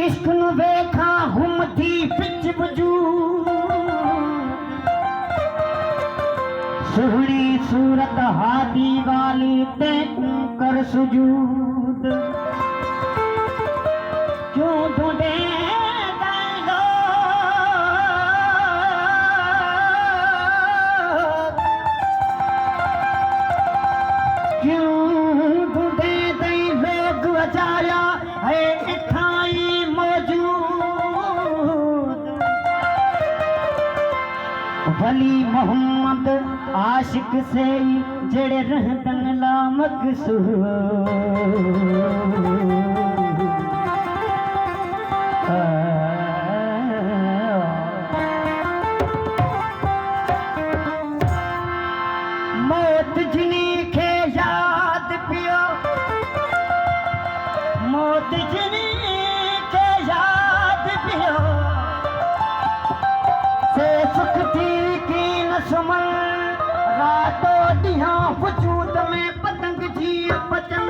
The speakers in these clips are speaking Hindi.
इश्क नु वेखा हुमती पिच वजूद सोहनी सूरत हादी वाली तैकू कर सुजूद क्यों ढूंढे वली मोहम्मद आशिक से जड़े रहतन ला मकसूद मौत जिनी के याद पियो मौत जिनी के याद पियो से सुख थी सुमन रातों दिया वजूद में पतंग जी बचन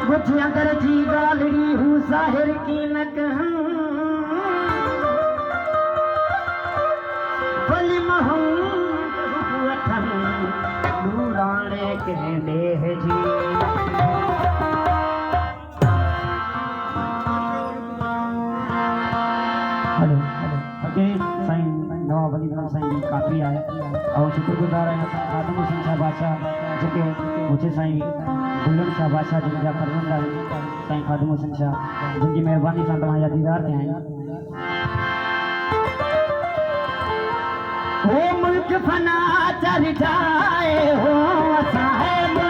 मुझे अगर जी गालड़ी हूँ जाहिर की न कहूं बली मोहम्मद नूराने कहने है जी काफ़ी आए और शुक्रगुजार है खादम हुसैन शाह बादशाह जेके मुझे साईं गुलम शाह बादशाह जिन जा फरमांदा है साईं खादम हुसैन शाह जिनकी मेहरबानी सां तव्हां जा दीदार थे आहिनि हो मुल्क फना चल जाए हो असां है